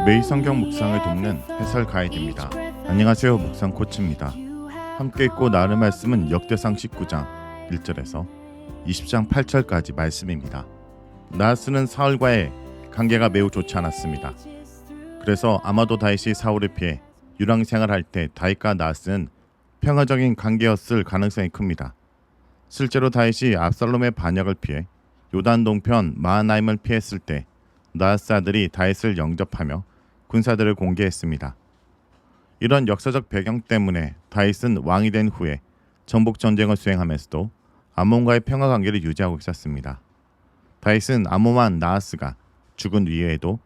매일 성경 묵상을 돕는 해설 가이드입니다. 안녕하세요, 묵상 코치입니다. 함께 읽고 나눌 말씀은 역대상 19장 1절에서 20장 8절까지 말씀입니다. 나하스는 사울과의 관계가 매우 좋지 않았습니다. 그래서 아마도 다윗이 사울을 피해 유랑생활할 때 다윗과 나하스는 평화적인 관계였을 가능성이 큽니다. 실제로 다윗이 압살롬의 반역을 피해 요단 동편 마하나임을 피했을 때 나하스 아들이 다윗을 영접하며 군사들을 공개했습니다. 이런 역사적 배경 때문에 다윗은 왕이 된 후에 정복 전쟁을 수행하면서도 암몬과의 평화 관계를 유지하고 있었습니다. 다윗은 암몬 왕 나하스가 죽은 이후에도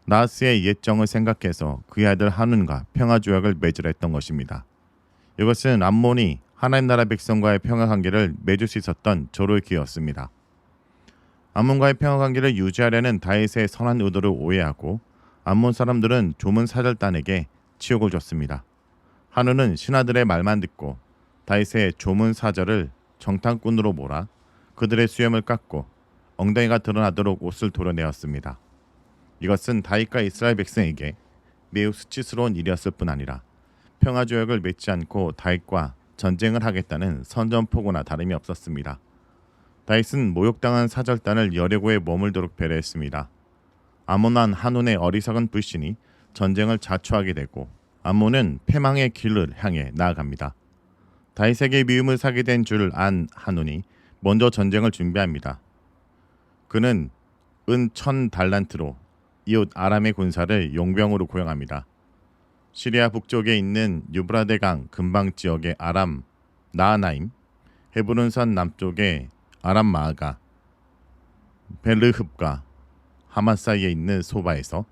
나하스의 옛정을 생각해서 그의 아들 한운과 평화 조약을 맺으려 했던 것입니다. 이것은 암몬이 하나님 나라 백성과의 평화 관계를 맺을 수 있었던 절호의 기회였습니다. 암몬과의 평화 관계를 유지하려는 다윗의 선한 의도를 오해하고 암몬 사람들은 조문 사절단에게 치욕을 줬습니다. 한운은 신하들의 말만 듣고 다윗의 조문 사절을 정탐꾼으로 몰아 그들의 수염을 깎고 엉덩이가 드러나도록 옷을 도려내었습니다. 이것은 다윗과 이스라엘 백성에게 매우 수치스러운 일이었을 뿐 아니라 평화조약을 맺지 않고 다윗과 전쟁을 하겠다는 선전포고나 다름이 없었습니다. 다윗은 모욕당한 사절단을 여리고에 머물도록 배려했습니다. 암몬 왕 한운의 어리석은 불신이 전쟁을 자초하게 되고 암몬은 패망의 길을 향해 나아갑니다. 다윗에게 미움을 사게 된 줄 안 한운이 먼저 전쟁을 준비합니다. 그는 은 1000달란트로 이웃 아람의 군사를 용병으로 고용합니다. 시리아 북쪽에 있는 유브라데강 근방 지역의 아람 나하나임, 헤브론산 남쪽의 아람 마아가, 벨르흡과 하맛 사이에 있는 소바에서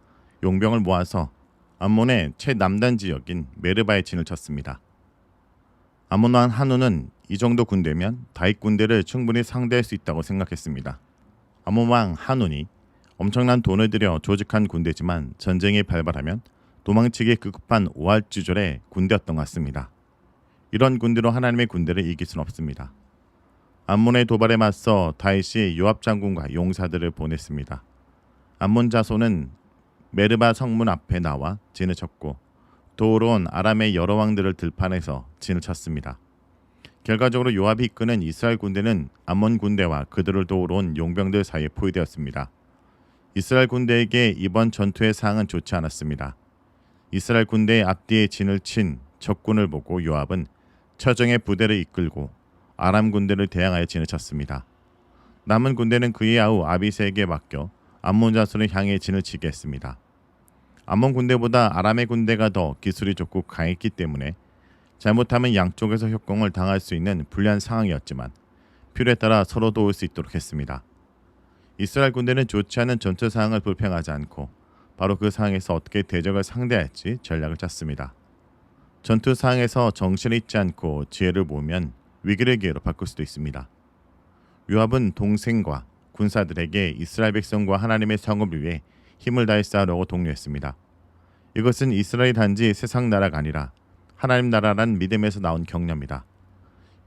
용병을 모아서 암몬의 최남단 지역인 메르바에 진을 쳤습니다. 암몬 왕 한운은 이 정도 군대면 다윗 군대를 충분히 상대할 수 있다고 생각했습니다. 암몬 왕 한운이 엄청난 돈을 들여 조직한 군대지만 전쟁이 발발하면 도망치기 급급한 오할지졸의 군대였던 것 같습니다. 이런 군대로 하나님의 군대를 이길 수는 없습니다. 암몬의 도발에 맞서 다윗이 요압 장군과 용사들을 보냈습니다. 암몬 자손은 메르바 성문 앞에 나와 진을 쳤고 도우러 아람의 여러 왕들을 들판에서 진을 쳤습니다. 결과적으로 요압이 이끄는 이스라엘 군대는 암몬 군대와 그들을 도우러 온 용병들 사이에 포위되었습니다. 이스라엘 군대에게 이번 전투의 상황은 좋지 않았습니다. 이스라엘 군대의 앞뒤에 진을 친 적군을 보고 요압은 처정의 부대를 이끌고 아람 군대를 대항하여 진을 쳤습니다. 남은 군대는 그의 아우 아비새에게 맡겨 암몬 자손을 향해 진을 치게 했습니다. 암몬 군대보다 아람의 군대가 더 기술이 좋고 강했기 때문에 잘못하면 양쪽에서 협공을 당할 수 있는 불리한 상황이었지만 필요에 따라 서로 도울 수 있도록 했습니다. 이스라엘 군대는 좋지 않은 전투 상황을 불평하지 않고 바로 그 상황에서 어떻게 대적을 상대할지 전략을 짰습니다. 전투 상황에서 정신을 잊지 않고 지혜를 모으면 위기를 기회로 바꿀 수도 있습니다. 요압은 동생과 군사들에게 이스라엘 백성과 하나님의 성읍을 위해 힘을 다해 싸우려고 독려했습니다. 이것은 이스라엘 단지 세상 나라가 아니라 하나님 나라란 믿음에서 나온 격려입니다.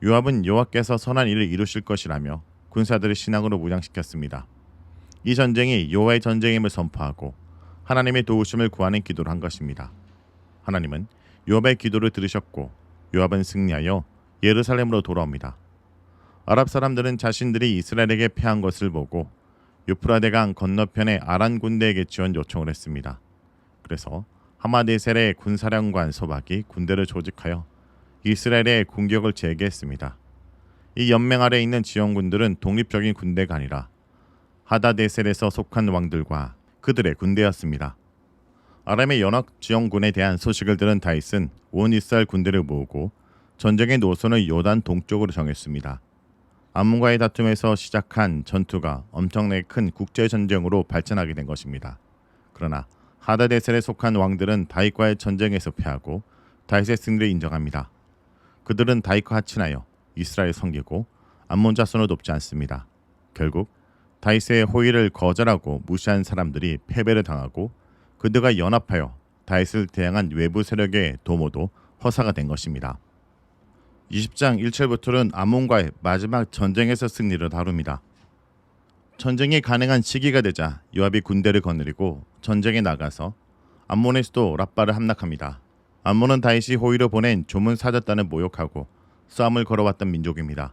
요압은 여호와께서 선한 일을 이루실 것이라며 군사들을 신앙으로 무장시켰습니다. 이 전쟁이 여호와의 전쟁임을 선포하고 하나님의 도우심을 구하는 기도를 한 것입니다. 하나님은 요압의 기도를 들으셨고 요압은 승리하여 예루살렘으로 돌아옵니다. 아랍 사람들은 자신들이 이스라엘에게 패한 것을 보고 유프라데강 건너편의 아란 군대에게 지원 요청을 했습니다. 그래서 하마네셀의 군사령관 소박이 군대를 조직하여 이스라엘의 공격을 재개했습니다. 이 연맹 아래 있는 지원군들은 독립적인 군대가 아니라 하다데셀에서 속한 왕들과 그들의 군대였습니다. 아람의 연합 지원군에 대한 소식을 들은 다윗은 온 이스라엘 군대를 모으고 전쟁의 노선을 요단 동쪽으로 정했습니다. 암몬과의 다툼에서 시작한 전투가 엄청나게 큰 국제전쟁으로 발전하게 된 것입니다. 그러나 하다데셀에 속한 왕들은 다윗과의 전쟁에서 패하고 다윗의 승리를 인정합니다. 그들은 다윗과 합친하여 이스라엘을 섬기고 암몬 자손을 돕지 않습니다. 결국 다윗의 호의를 거절하고 무시한 사람들이 패배를 당하고 그들과 연합하여 다윗을 대항한 외부 세력의 도모도 허사가 된 것입니다. 20장 1절부터는 암몬과의 마지막 전쟁에서 승리를 다룹니다. 전쟁이 가능한 시기가 되자 요압이 군대를 거느리고 전쟁에 나가서 암몬의 수도 랍바를 함락합니다. 암몬은 다윗이 호위로 보낸 조문 사절단을 모욕하고 싸움을 걸어왔던 민족입니다.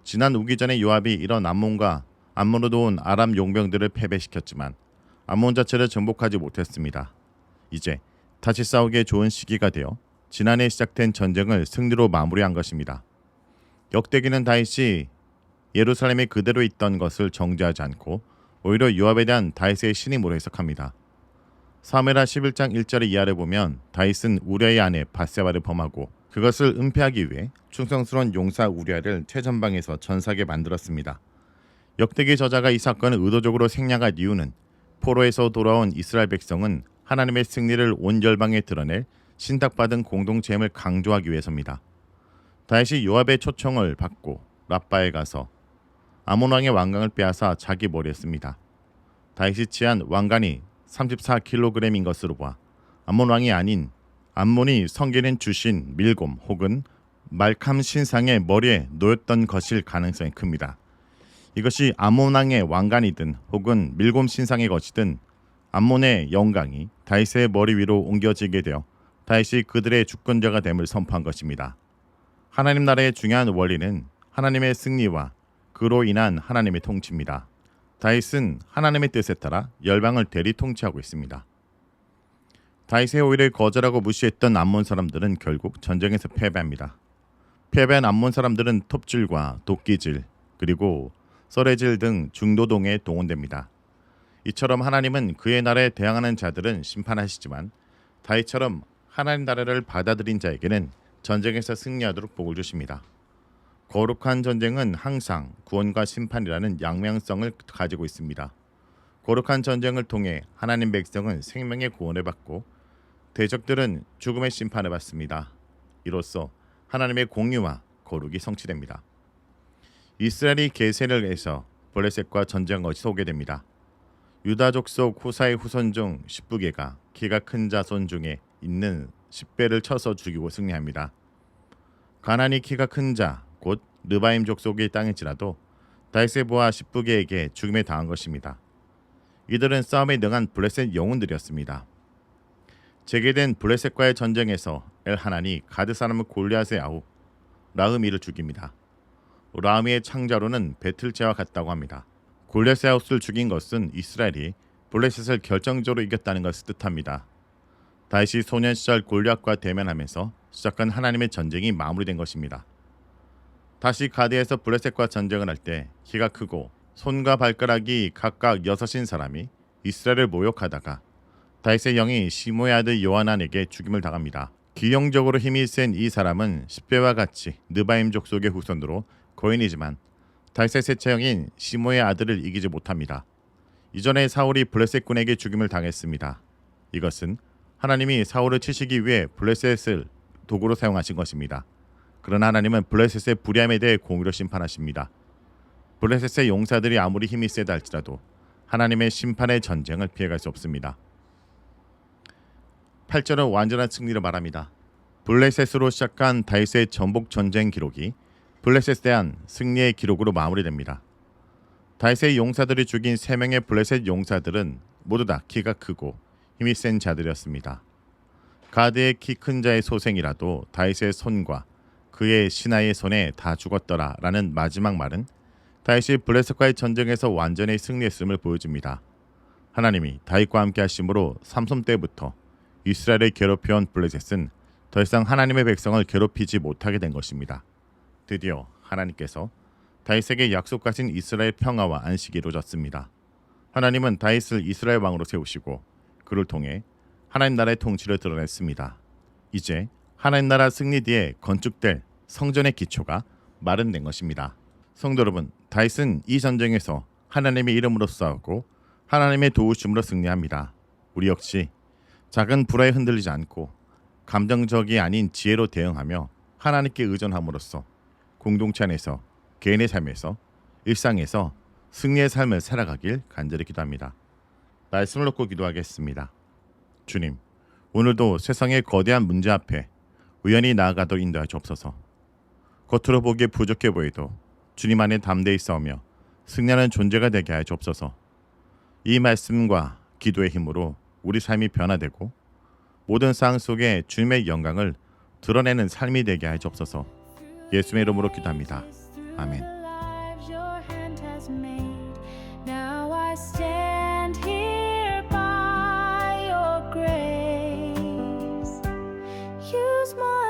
지난 우기 전에 요압이 이런 암몬으로 온 아람 용병들을 패배시켰지만 암몬 자체를 정복하지 못했습니다. 이제 다시 싸우기에 좋은 시기가 되어 지난해 시작된 전쟁을 승리로 마무리한 것입니다. 역대기는 다윗이 예루살렘에 그대로 있던 것을 정죄하지 않고 오히려 요압에 대한 다윗의 신임으로 해석합니다. 사무엘하 11장 1절의 이하를 보면 다윗은 우리아의 아내 밧세바를 범하고 그것을 은폐하기 위해 충성스러운 용사 우리아를 최전방에서 전사하게 만들었습니다. 역대기 저자가 이 사건을 의도적으로 생략한 이유는 포로에서 돌아온 이스라엘 백성은 하나님의 승리를 온 열방에 드러낼 신탁받은 공동체임을 강조하기 위해서입니다. 다윗이 요압의 초청을 받고 랍바에 가서 아몬 왕의 왕관을 빼앗아 자기 머리에 씁니다. 다윗이 취한 왕관이 34kg인 것으로 봐 아몬 왕이 아닌 암몬이 성기는 주신 밀곰 혹은 말캄 신상의 머리에 놓였던 것일 가능성이 큽니다. 이것이 아몬 왕의 왕관이든 혹은 밀곰 신상의 것이든 암몬의 영광이 다윗의 머리 위로 옮겨지게 되어 다윗이 그들의 주권자가 됨을 선포한 것입니다. 하나님 나라의 중요한 원리는 하나님의 승리와 그로 인한 하나님의 통치입니다. 다윗은 하나님의 뜻에 따라 열방을 대리 통치하고 있습니다. 다윗의 호의를 거절하고 무시했던 암몬 사람들은 결국 전쟁에서 패배합니다. 패배한 암몬 사람들은 톱질과 도끼질 그리고 썰해질 등 중도동에 동원됩니다. 이처럼 하나님은 그의 나라에 대항하는 자들은 심판하시지만 다윗처럼 하나님 나라를 받아들인 자에게는 전쟁에서 승리하도록 복을 주십니다. 거룩한 전쟁은 항상 구원과 심판이라는 양면성을 가지고 있습니다. 거룩한 전쟁을 통해 하나님 백성은 생명의 구원을 받고 대적들은 죽음의 심판을 받습니다. 이로써 하나님의 공의와 거룩이 성취됩니다. 이스라엘이 계세를 해서 블레셋과 전쟁 것이 오게 됩니다. 유다 족속 후사의 후손 중 10부계가 키가 큰 자손 중에 있는 10배를 쳐서 죽이고 승리합니다. 가나안이 키가 큰 자, 곧 르바임 족속의 땅일지라도 다윗의 부하 10부계에게 죽임에 당한 것입니다. 이들은 싸움에 능한 블레셋 영웅들이었습니다. 재개된 블레셋과의 전쟁에서 엘하난이 가드 사람 골리앗의 아우 라흐미를 죽입니다. 라흐미의 창자로는 베틀제와 같다고 합니다. 골리앗의 아우를 죽인 것은 이스라엘이 블레셋을 결정적으로 이겼다는 것을 뜻합니다. 다윗이 소년 시절 골리앗과 대면하면서 시작한 하나님의 전쟁이 마무리된 것입니다. 다시 가드에서 블레셋과 전쟁을 할 때 키가 크고 손과 발가락이 각각 6인 사람이 이스라엘을 모욕하다가 다윗의 영이 시므의 아들 요하난에게 죽임을 당합니다. 기형적으로 힘이 센 이 사람은 10배와 같이 느바임 족속의 후손으로 거인이지만 다윗의 셋째 형인 시므의 아들을 이기지 못합니다. 이전에 사울이 블레셋군에게 죽임을 당했습니다. 이것은 하나님이 사울을 치시기 위해 블레셋을 도구로 사용하신 것입니다. 그러나 하나님은 블레셋의 불의함에 대해 공의로 심판하십니다. 블레셋의 용사들이 아무리 힘이 세다 할지라도 하나님의 심판의 전쟁을 피해갈 수 없습니다. 8절은 완전한 승리를 말합니다. 블레셋으로 시작한 다윗의 전복 전쟁 기록이 블레셋에 대한 승리의 기록으로 마무리됩니다. 다윗의 용사들이 죽인 3명의 블레셋 용사들은 모두 다 키가 크고 힘이 센 자들이었습니다. 가드의 키 큰 자의 소생이라도 다윗의 손과 그의 신하의 손에 다 죽었더라 라는 마지막 말은 다윗이 블레셋과의 전쟁에서 완전히 승리했음을 보여줍니다. 하나님이 다윗과 함께 하심으로 삼손 때부터 이스라엘을 괴롭혀온 블레셋은 더 이상 하나님의 백성을 괴롭히지 못하게 된 것입니다. 드디어 하나님께서 다윗에게 약속하신 이스라엘 평화와 안식이 이루어졌습니다. 하나님은 다윗을 이스라엘 왕으로 세우시고 그를 통해 하나님 나라의 통치를 드러냈습니다. 이제 하나님 나라 승리 뒤에 건축될 성전의 기초가 마련된 것입니다. 성도 여러분, 다윗은 이 전쟁에서 하나님의 이름으로 싸우고 하나님의 도우심으로 승리합니다. 우리 역시 작은 불화에 흔들리지 않고 감정적이 아닌 지혜로 대응하며 하나님께 의존함으로써 공동체 안에서 개인의 삶에서 일상에서 승리의 삶을 살아가길 간절히 기도합니다. 말씀을 놓고 기도하겠습니다. 주님, 오늘도 세상의 거대한 문제 앞에 우연히 나아가도록 인도하여 주옵소서. 겉으로 보기에 부족해 보여도 주님 안에 담대히 싸우며 승리하는 존재가 되게 하여 주옵소서. 이 말씀과 기도의 힘으로 우리 삶이 변화되고 모든 상황 속에 주님의 영광을 드러내는 삶이 되게 하여 주옵소서. 예수의 이름으로 기도합니다. 아멘. Now I stand here by your grace. Use my